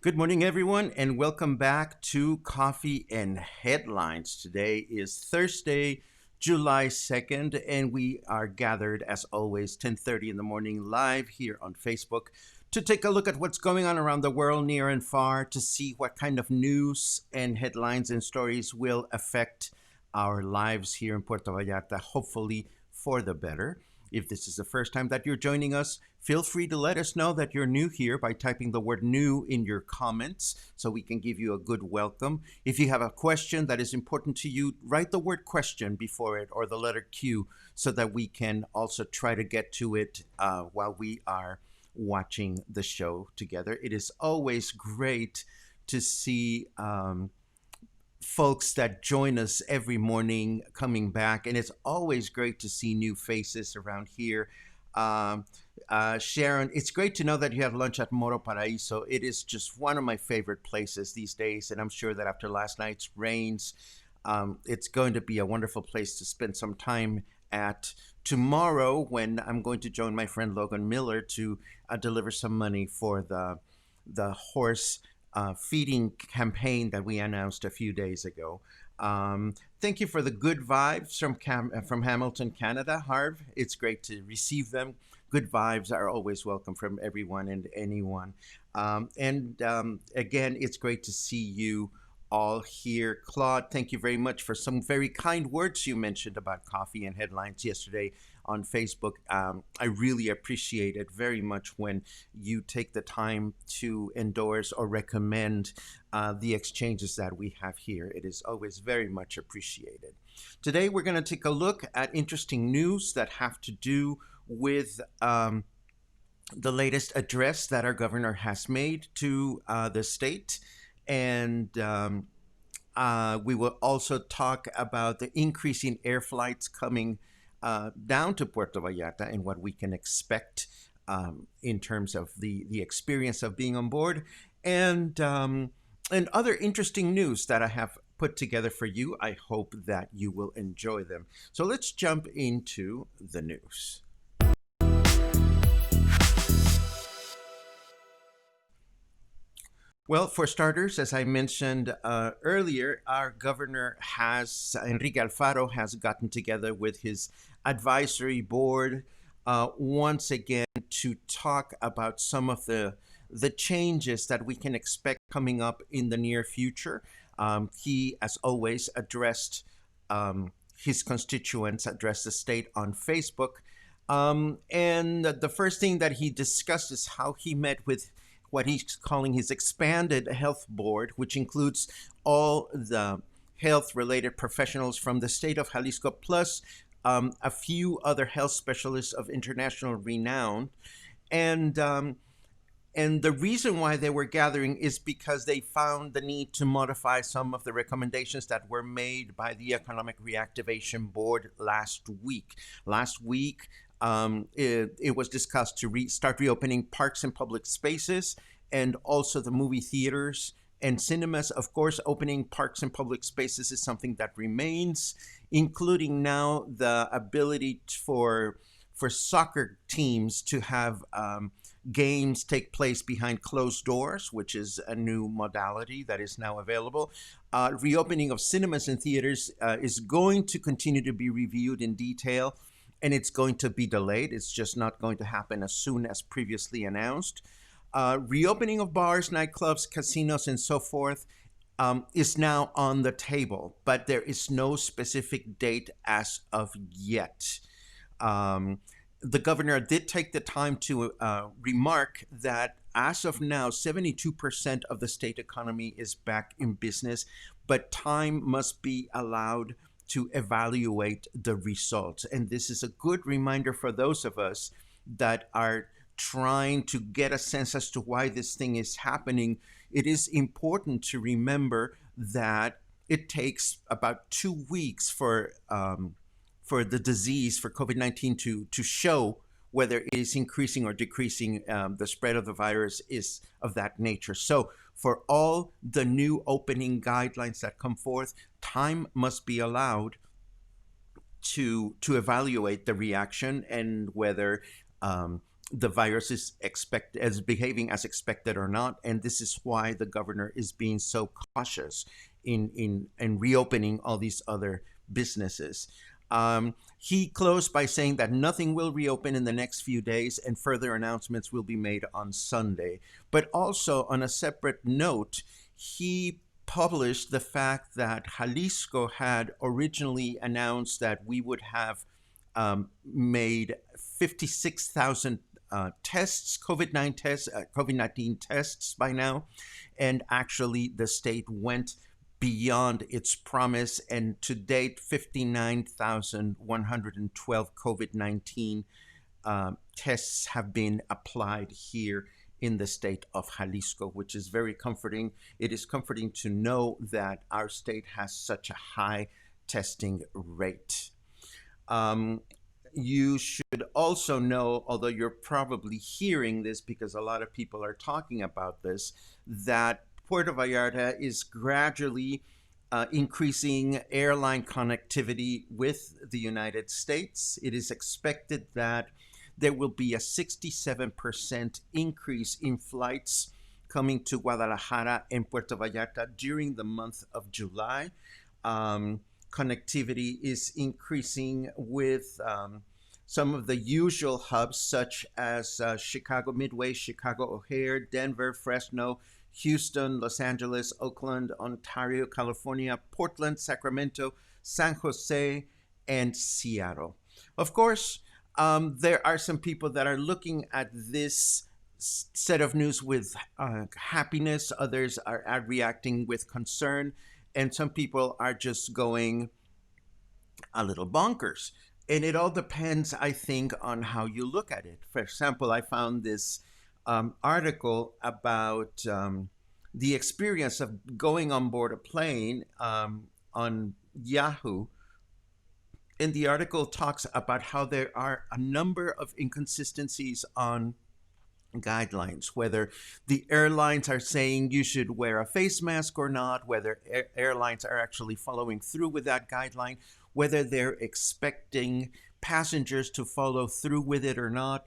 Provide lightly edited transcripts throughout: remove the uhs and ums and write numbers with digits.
Good morning, everyone, and welcome back to Coffee and Headlines. Today is Thursday, July 2nd, and we are gathered, as always, 10:30 in the morning live here on Facebook to take a look at what's going on around the world, near and far, to see what kind of news and headlines and stories will affect our lives here in Puerto Vallarta, hopefully for the better. If this is the first time that you're joining us, feel free to let us know that you're new here by typing the word new in your comments so we can give you a good welcome. If you have a question that is important to you, write the word question before it or the letter Q so that we can also try to get to it while we are watching the show together. It is always great to see folks that join us every morning coming back, and it's always great to see new faces around here. Sharon, it's great to know that you have lunch at Moro Paraíso. It is just one of my favorite places these days, and I'm sure that after last night's rains, it's going to be a wonderful place to spend some time at tomorrow when I'm going to join my friend Logan Miller to deliver some money for the horse feeding campaign that we announced a few days ago. Thank you for the good vibes from Hamilton, Canada, Harv. It's great to receive them. Good vibes are always welcome from everyone and anyone. Again, it's great to see you all here. Claude, thank you very much for some very kind words you mentioned about coffee and headlines yesterday on Facebook. I really appreciate it very much when you take the time to endorse or recommend the exchanges that we have here. It is always very much appreciated. Today, we're going to take a look at interesting news that have to do with the latest address that our governor has made to the state. And we will also talk about the increase in air flights coming down to Puerto Vallarta and what we can expect in terms of the experience of being on board, and other interesting news that I have put together for you. I hope that you will enjoy them. So let's jump into the news. Well, for starters, as I mentioned earlier, our governor Enrique Alfaro has gotten together with his advisory board once again to talk about some of the changes that we can expect coming up in the near future. He, as always, addressed his constituents, addressed the state on Facebook. And the first thing that he discussed is how he met with what he's calling his expanded health board, which includes all the health-related professionals from the state of Jalisco, plus a few other health specialists of international renown. And the reason why they were gathering is because they found the need to modify some of the recommendations that were made by the Economic Reactivation Board last week. Last week, it was discussed to start reopening parks and public spaces, and also the movie theaters and cinemas. Of course, opening parks and public spaces is something that remains, including now the ability for soccer teams to have games take place behind closed doors, which is a new modality that is now available. Reopening of cinemas and theaters is going to continue to be reviewed in detail, and it's going to be delayed. It's just not going to happen as soon as previously announced. Reopening of bars, nightclubs, casinos, and so forth is now on the table, but there is no specific date as of yet. The governor did take the time to remark that as of now, 72% of the state economy is back in business, but time must be allowed to evaluate the results. And this is a good reminder for those of us that are trying to get a sense as to why this thing is happening. It is important to remember that it takes about 2 weeks for the disease, for COVID-19 to show whether it is increasing or decreasing. The spread of the virus is of that nature. So for all the new opening guidelines that come forth, time must be allowed to evaluate the reaction and whether the virus is behaving as expected or not, and this is why the governor is being so cautious in reopening all these other businesses. He closed by saying that nothing will reopen in the next few days and further announcements will be made on Sunday. But also, on a separate note, he published the fact that Jalisco had originally announced that we would have made 56,000 tests, COVID-19 tests by now, and actually the state went beyond its promise, and to date, 59,112 COVID-19 tests have been applied here in the state of Jalisco, which is very comforting. It is comforting to know that our state has such a high testing rate. You should also know, although you're probably hearing this because a lot of people are talking about this, that Puerto Vallarta is gradually increasing airline connectivity with the United States. It is expected that there will be a 67% increase in flights coming to Guadalajara and Puerto Vallarta during the month of July. Connectivity is increasing with some of the usual hubs such as Chicago Midway, Chicago O'Hare, Denver, Fresno, Houston, Los Angeles, Oakland, Ontario, California, Portland, Sacramento, San Jose, and Seattle. Of course, there are some people that are looking at this set of news with happiness. Others are reacting with concern. And some people are just going a little bonkers. And it all depends, I think, on how you look at it. For example, I found this article about the experience of going on board a plane on Yahoo. And the article talks about how there are a number of inconsistencies on guidelines, whether the airlines are saying you should wear a face mask or not, whether airlines are actually following through with that guideline, whether they're expecting passengers to follow through with it or not.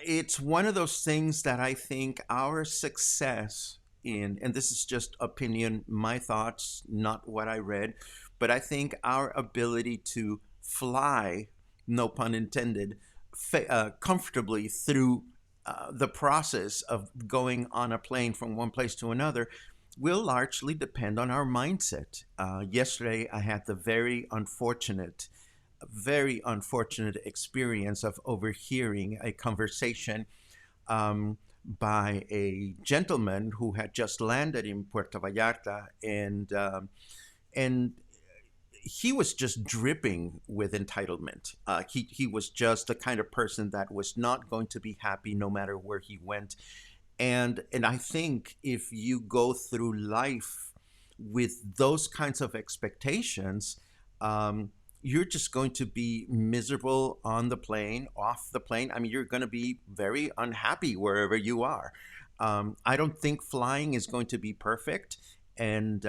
It's one of those things that I think our success in, and this is just opinion, my thoughts, not what I read, but I think our ability to fly, no pun intended, comfortably through the process of going on a plane from one place to another will largely depend on our mindset. Yesterday, I had the very unfortunate experience of overhearing a conversation by a gentleman who had just landed in Puerto Vallarta, and he was just dripping with entitlement. He was just the kind of person that was not going to be happy no matter where he went. And I think if you go through life with those kinds of expectations, you're just going to be miserable on the plane, off the plane. I mean, you're going to be very unhappy wherever you are. I don't think flying is going to be perfect. And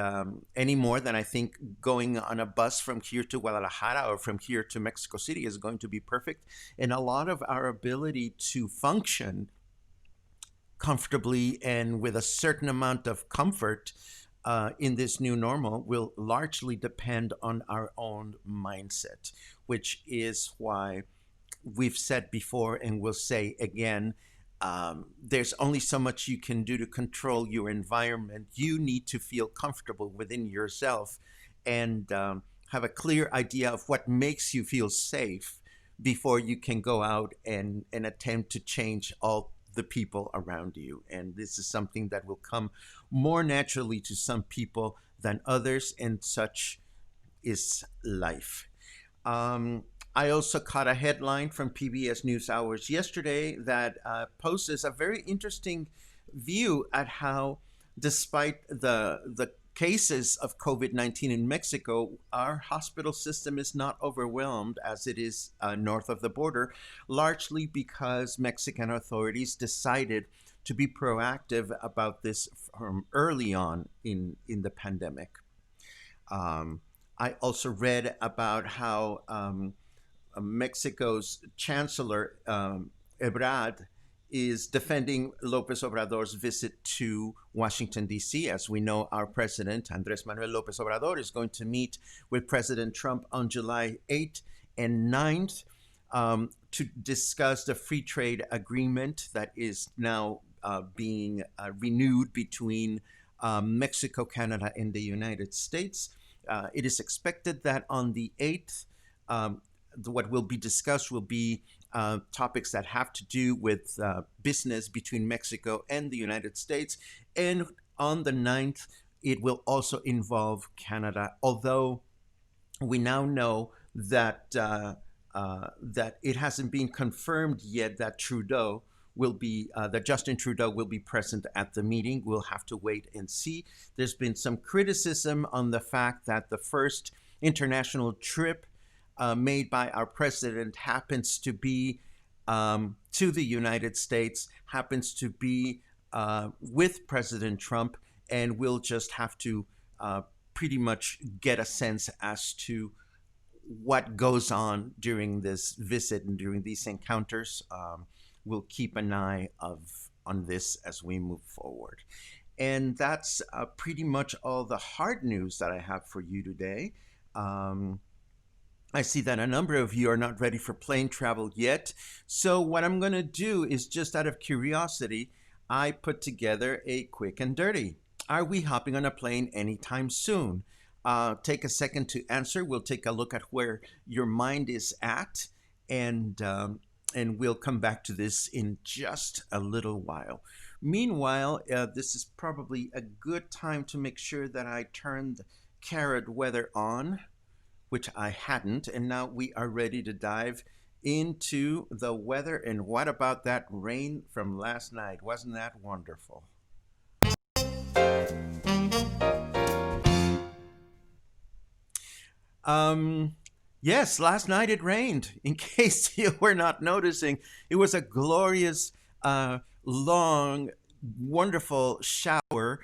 any more than I think going on a bus from here to Guadalajara or from here to Mexico City is going to be perfect. And a lot of our ability to function comfortably and with a certain amount of comfort in this new normal will largely depend on our own mindset, which is why we've said before and will say again, there's only so much you can do to control your environment. You need to feel comfortable within yourself and have a clear idea of what makes you feel safe before you can go out and attempt to change all the people around you. And this is something that will come more naturally to some people than others, and such is life. I also caught a headline from PBS NewsHour yesterday that poses a very interesting view at how, despite the cases of COVID-19 in Mexico, our hospital system is not overwhelmed as it is north of the border, largely because Mexican authorities decided to be proactive about this from early on in the pandemic. I also read about how Mexico's Chancellor Ebrard is defending Lopez Obrador's visit to Washington, D.C. As we know, our president, Andrés Manuel López Obrador, is going to meet with President Trump on July 8th and 9th to discuss the free trade agreement that is now being renewed between Mexico, Canada, and the United States. It is expected that on the 8th, what will be discussed will be topics that have to do with business between Mexico and the United States. And on the 9th, it will also involve Canada, although we now know that that it hasn't been confirmed yet that Justin Trudeau will be present at the meeting. We'll have to wait and see. There's been some criticism on the fact that the first international trip made by our president happens to be to the United States, happens to be with President Trump, and we'll just have to pretty much get a sense as to what goes on during this visit and during these encounters. We'll keep an eye on this as we move forward. And that's pretty much all the hard news that I have for you today. I see that a number of you are not ready for plane travel yet. So what I'm going to do is, just out of curiosity, I put together a quick and dirty. Are we hopping on a plane anytime soon? Take a second to answer. We'll take a look at where your mind is at, and we'll come back to this in just a little while. Meanwhile, this is probably a good time to make sure that I turned carrot weather on, which I hadn't, and now we are ready to dive into the weather. And what about that rain from last night? Wasn't that wonderful? Yes, last night it rained. In case you were not noticing, it was a glorious, long, wonderful shower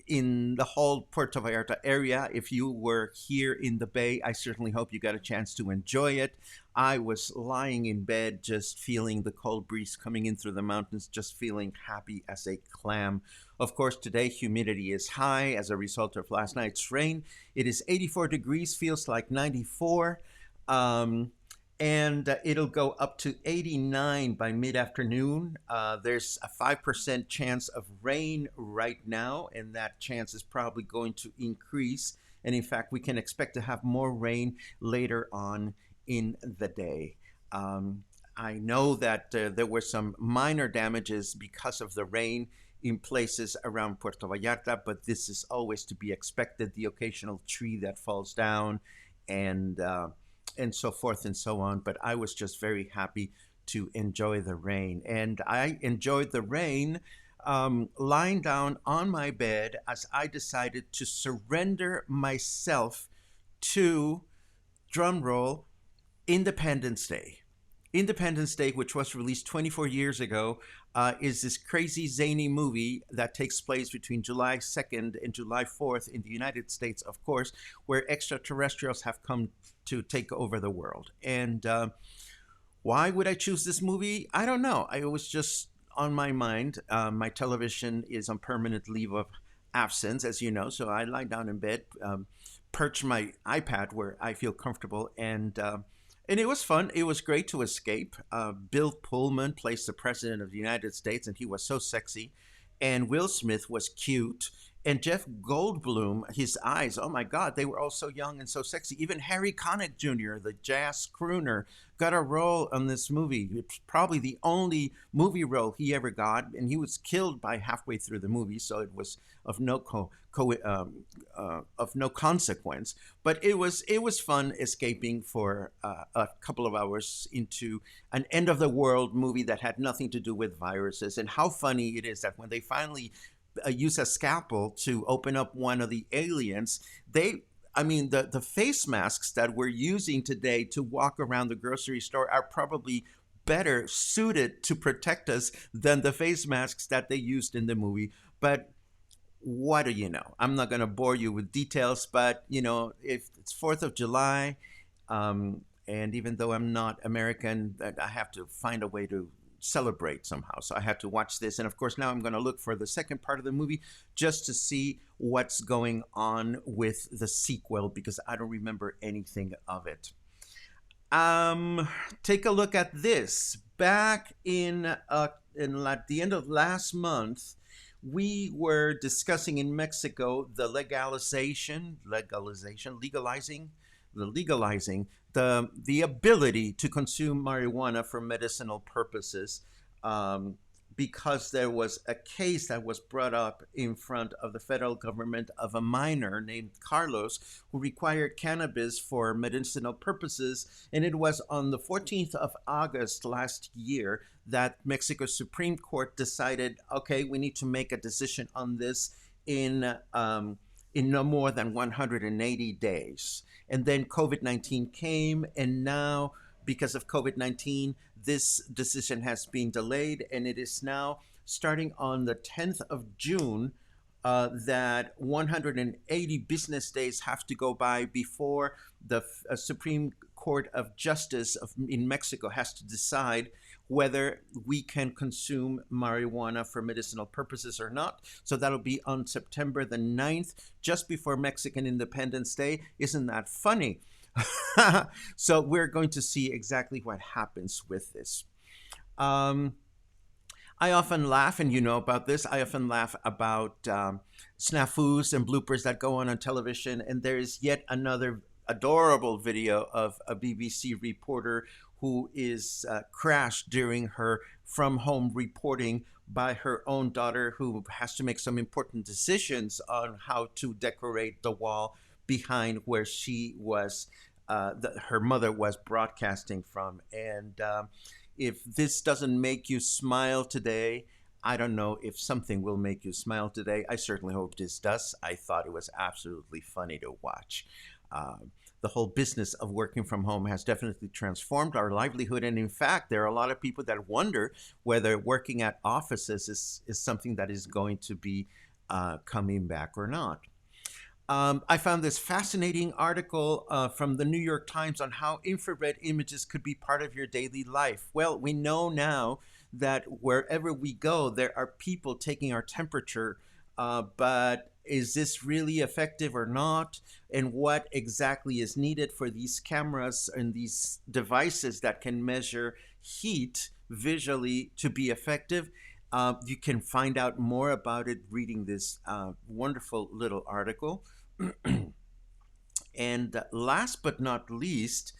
in the whole Puerto Vallarta area. If you were here in the Bay, I certainly hope you got a chance to enjoy it. I was lying in bed, just feeling the cold breeze coming in through the mountains, just feeling happy as a clam. Of course, today humidity is high as a result of last night's rain. It is 84 degrees, feels like 94. And it'll go up to 89 by mid-afternoon. There's a 5% chance of rain right now, and that chance is probably going to increase. And in fact, we can expect to have more rain later on in the day. I know that there were some minor damages because of the rain in places around Puerto Vallarta, but this is always to be expected. The occasional tree that falls down, and so forth and so on. But I was just very happy to enjoy the rain. And I enjoyed the rain lying down on my bed as I decided to surrender myself to, drumroll, Independence Day. Independence Day, which was released 24 years ago, is this crazy, zany movie that takes place between July 2nd and July 4th in the United States, of course, where extraterrestrials have come to take over the world. And why would I choose this movie? I don't know. It was just on my mind. My television is on permanent leave of absence, as you know, so I lie down in bed, perch my iPad where I feel comfortable, and it was fun. It was great to escape. Bill Pullman plays the President of the United States, and he was so sexy. And Will Smith was cute. And Jeff Goldblum, his eyes, oh my God, they were all so young and so sexy. Even Harry Connick Jr., the jazz crooner, got a role in this movie. It's probably the only movie role he ever got, and he was killed by halfway through the movie, so it was of no consequence. But it was fun escaping for a couple of hours into an end of the world movie that had nothing to do with viruses. And how funny it is that when they finally use a scalpel to open up one of the aliens, the face masks that we're using today to walk around the grocery store are probably better suited to protect us than the face masks that they used in the movie. But what do you know? I'm not going to bore you with details, but if it's 4th of July, And even though I'm not American, I have to find a way to celebrate somehow. So I had to watch this. And of course, now I'm going to look for the second part of the movie just to see what's going on with the sequel because I don't remember anything of it. Take a look at this. Back in at the end of last month, we were discussing in Mexico the legalizing the ability to consume marijuana for medicinal purposes, um, because there was a case that was brought up in front of the federal government of a minor named Carlos who required cannabis for medicinal purposes. And it was on the 14th of August last year that Mexico's Supreme Court decided, okay, we need to make a decision on this in no more than 180 days. And then COVID-19 came, and now, because of COVID-19, this decision has been delayed, and it is now starting on the 10th of June that 180 business days have to go by before the Supreme Court of Justice in Mexico has to decide whether we can consume marijuana for medicinal purposes or not. So that'll be on September the 9th, just before Mexican Independence Day. Isn't that funny? So we're going to see exactly what happens with this. I often laugh, and you know about this, I often laugh about snafus and bloopers that go on television, and there is yet another adorable video of a BBC reporter who is crashed during her from home reporting by her own daughter, who has to make some important decisions on how to decorate the wall behind where she was, her mother was broadcasting from. And if this doesn't make you smile today, I don't know if something will make you smile today. I certainly hope this does. I thought it was absolutely funny to watch. The whole business of working from home has definitely transformed our livelihood. And in fact, there are a lot of people that wonder whether working at offices is something that is going to be coming back or not. I found this fascinating article from the New York Times on how infrared images could be part of your daily life. Well, we know now that wherever we go, there are people taking our temperature, but is this really effective or not? And what exactly is needed for these cameras and these devices that can measure heat visually to be effective? You can find out more about it reading this wonderful little article. And last but not least,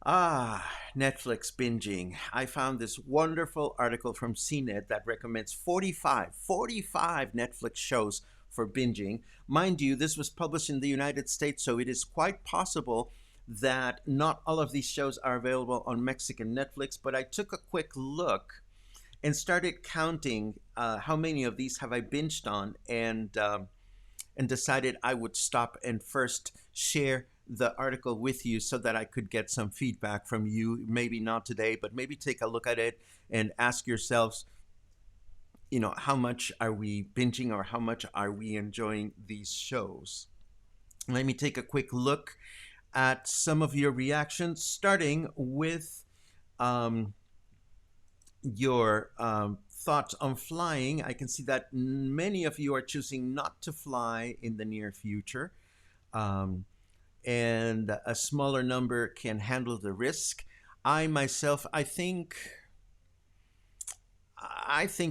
Netflix binging. I found this wonderful article from CNET that recommends 45 Netflix shows for binging. Mind you, this was published in the United States, so it is quite possible that not all of these shows are available on Mexican Netflix, but I took a quick look and started counting how many of these have I binged on, and decided I would stop and first share the article with you so that I could get some feedback from you. Maybe not today, but maybe take a look at it and ask yourselves, you know, how much are we binging or how much are we enjoying these shows? Let me take a quick look at some of your reactions, starting with your thoughts on flying. I can see that many of you are choosing not to fly in the near future, and a smaller number can handle the risk. I myself, I think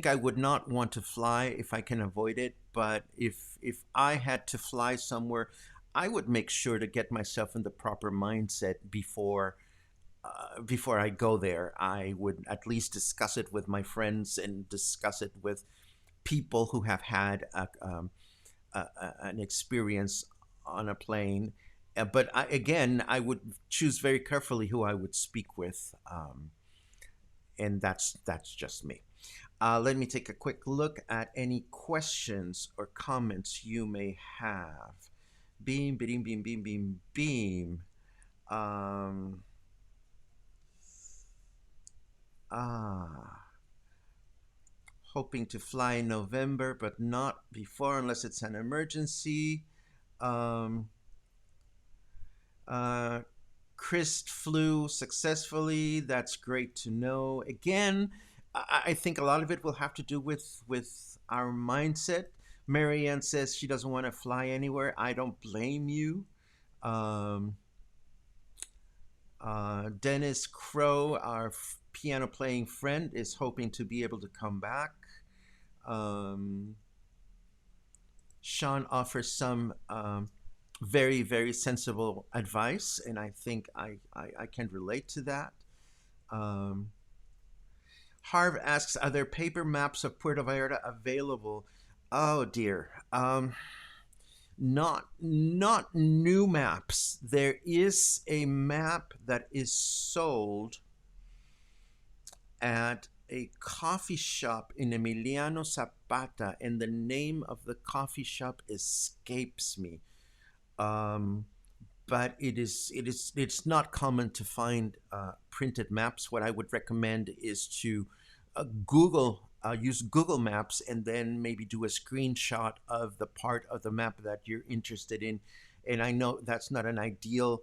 I would not want to fly if I can avoid it. But if I had to fly somewhere, I would make sure to get myself in the proper mindset before I go there. I would at least discuss it with my friends and discuss it with people who have had an experience on a plane. But again, I would choose very carefully who I would speak with, and that's just me. Let me take a quick look at any questions or comments you may have. Beam, beam, beam, beam, beam, beam. Hoping to fly in November, but not before unless it's an emergency. Chris flew successfully. That's great to know. Again, I think a lot of it will have to do with our mindset. Marianne says she doesn't want to fly anywhere. I don't blame you. Um, Dennis Crow, our piano playing friend, is hoping to be able to come back. Um, Sean offers some very, very sensible advice, and I think I can relate to that. Um, Harv asks, are there paper maps of Puerto Vallarta available? Oh dear. Not new maps. There is a map that is sold at a coffee shop in Emiliano Zapata, and the name of the coffee shop escapes me. Um, but it's not common to find printed maps. What I would recommend is to use Google Maps and then maybe do a screenshot of the part of the map that you're interested in. And I know that's not an ideal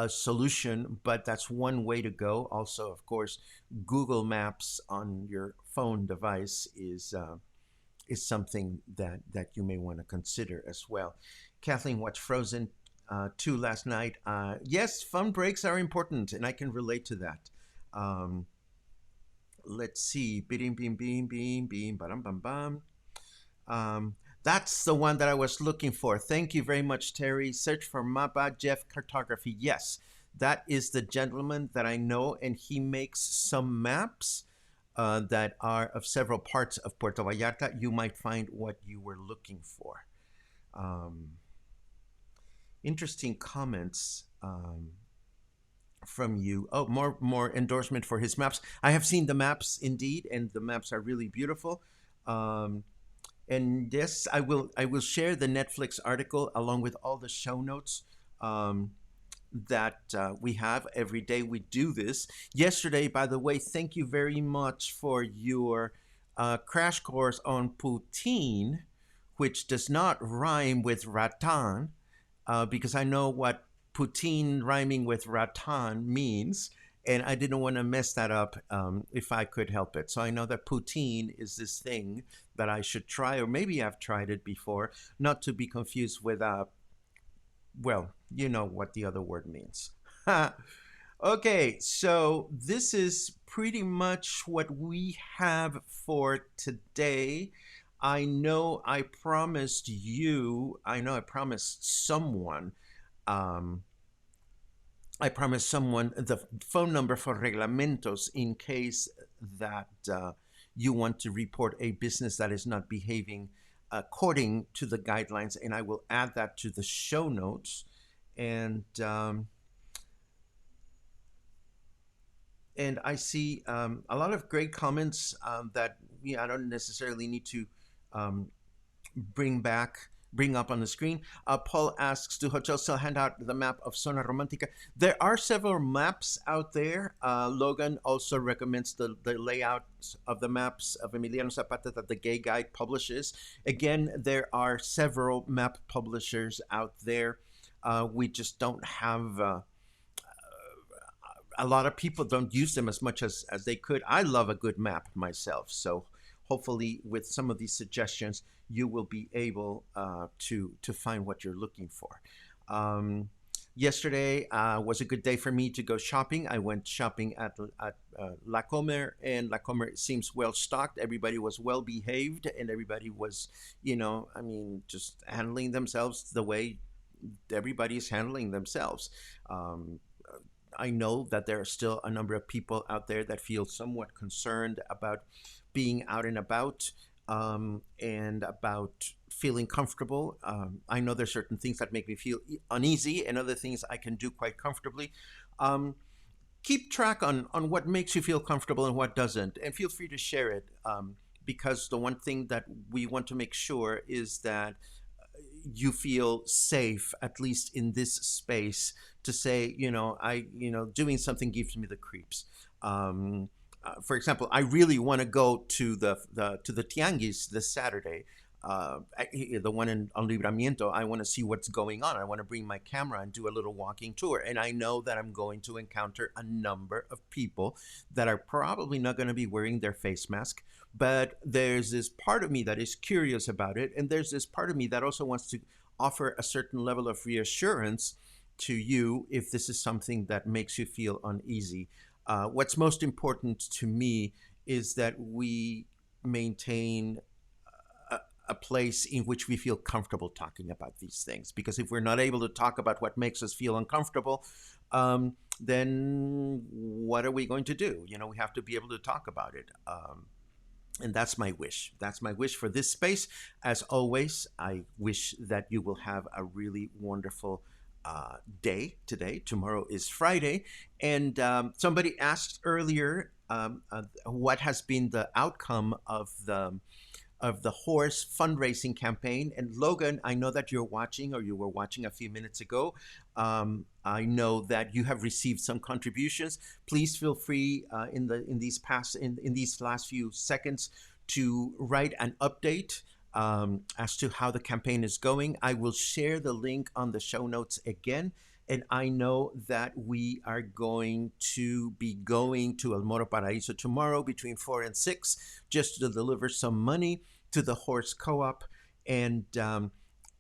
solution, but that's one way to go. Also, of course, Google Maps on your phone device is something that you may want to consider as well. Kathleen watched Frozen 2 last night. Yes, fun breaks are important, and I can relate to that. Um, let's see. Bing, bing, bing, bing, bing, bam, bam, bam. That's the one that I was looking for. Thank you very much, Terry. Search for Mapa Jeff Cartography. Yes, that is the gentleman that I know, and he makes some maps that are of several parts of Puerto Vallarta. You might find what you were looking for. Um, Interesting comments from you. Oh, more endorsement for his maps. I have seen the maps indeed, and the maps are really beautiful. Um, and yes, I will share the Netflix article along with all the show notes that we have every day. We do this. Yesterday, by the way, thank you very much for your crash course on poutine, which does not rhyme with rattan, because I know what poutine rhyming with rattan means, and I didn't want to mess that up if I could help it. So I know that poutine is this thing that I should try, or maybe I've tried it before, not to be confused with, well, you know what the other word means. Okay, so this is pretty much what we have for today. I know I promised someone, um, I promised someone the phone number for reglamentos in case that you want to report a business that is not behaving according to the guidelines, and I will add that to the show notes. And and I see a lot of great comments that I don't necessarily need to um, bring up on the screen. Paul asks, do hotels still hand out the map of Zona Romantica? There are several maps out there. Logan also recommends the layout of the maps of Emiliano Zapata that the Gay Guide publishes. Again, there are several map publishers out there. We just don't have a lot of people don't use them as much as they could. I love a good map myself. So hopefully with some of these suggestions, you will be able to find what you're looking for. Yesterday was a good day for me to go shopping. I went shopping at La Comer, and La Comer seems well stocked. Everybody was well behaved, and everybody was, just handling themselves the way everybody is handling themselves. I know that there are still a number of people out there that feel somewhat concerned about being out and about and about feeling comfortable. I know there's certain things that make me feel uneasy and other things I can do quite comfortably. Keep track on what makes you feel comfortable and what doesn't, and feel free to share it because the one thing that we want to make sure is that you feel safe, at least in this space, to say, doing something gives me the creeps. For example, I really want to go to the tianguis this Saturday. the one in on Libramiento, I want to see what's going on. I want to bring my camera and do a little walking tour. And I know that I'm going to encounter a number of people that are probably not going to be wearing their face mask. But there's this part of me that is curious about it. And there's this part of me that also wants to offer a certain level of reassurance to you if this is something that makes you feel uneasy. What's most important to me is that we maintain a place in which we feel comfortable talking about these things. Because if we're not able to talk about what makes us feel uncomfortable, then what are we going to do? You know, we have to be able to talk about it. And that's my wish. That's my wish for this space. As always, I wish that you will have a really wonderful day today. Tomorrow is Friday. And somebody asked earlier what has been the outcome of the horse fundraising campaign. And Logan, I know that you're watching, or you were watching a few minutes ago. I know that you have received some contributions. Please feel free in these last few seconds to write an update as to how the campaign is going. I will share the link on the show notes again. And I know that we are going to be going to El Moro Paraíso tomorrow between 4 and 6 just to deliver some money to the horse co-op. And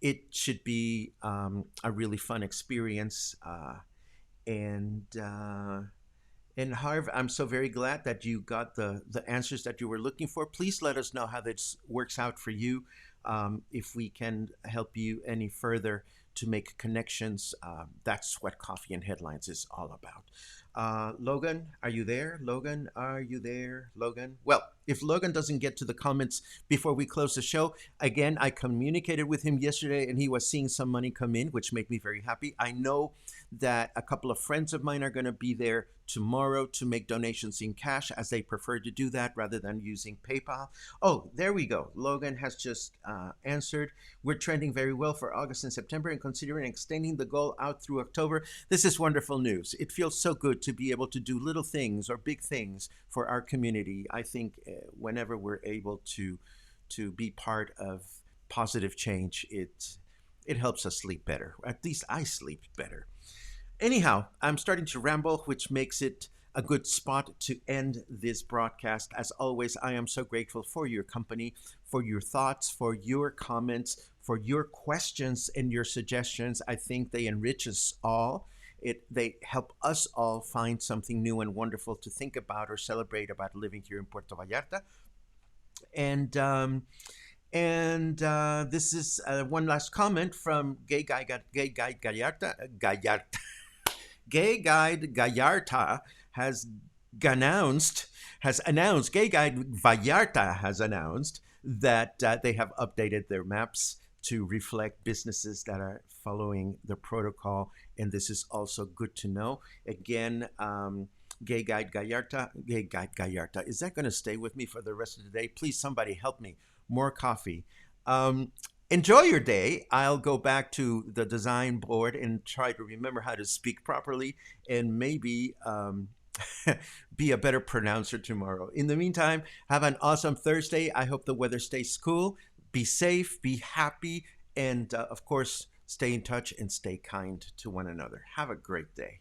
it should be a really fun experience. And Harv, I'm so very glad that you got the answers that you were looking for. Please let us know how this works out for you. If we can help you any further to make connections, that's what Coffee and Headlines is all about. Logan, are you there? Logan, are you there? Logan? Well, if Logan doesn't get to the comments before we close the show, again, I communicated with him yesterday and he was seeing some money come in, which made me very happy. I know that a couple of friends of mine are going to be there tomorrow to make donations in cash, as they prefer to do that rather than using PayPal. Oh, there we go. Logan has just answered. We're trending very well for August and September and considering extending the goal out through October. This is wonderful news. It feels so good to be able to do little things or big things for our community. I think whenever we're able to be part of positive change, it helps us sleep better. At least I sleep better. Anyhow, I'm starting to ramble, which makes it a good spot to end this broadcast. As always, I am so grateful for your company, for your thoughts, for your comments, for your questions and your suggestions. I think they enrich us all. They help us all find something new and wonderful to think about or celebrate about living here in Puerto Vallarta. And this is one last comment from Gay Guide Gallarta. Gay Guide Gallarta has announced, Gay Guide Vallarta has announced that they have updated their maps to reflect businesses that are following the protocol. And this is also good to know. Again, Gay Guide Gallarta, is that going to stay with me for the rest of the day? Please, somebody help me. More coffee. Enjoy your day. I'll go back to the design board and try to remember how to speak properly and maybe be a better pronouncer tomorrow. In the meantime, have an awesome Thursday. I hope the weather stays cool. Be safe, be happy, and of course, stay in touch and stay kind to one another. Have a great day.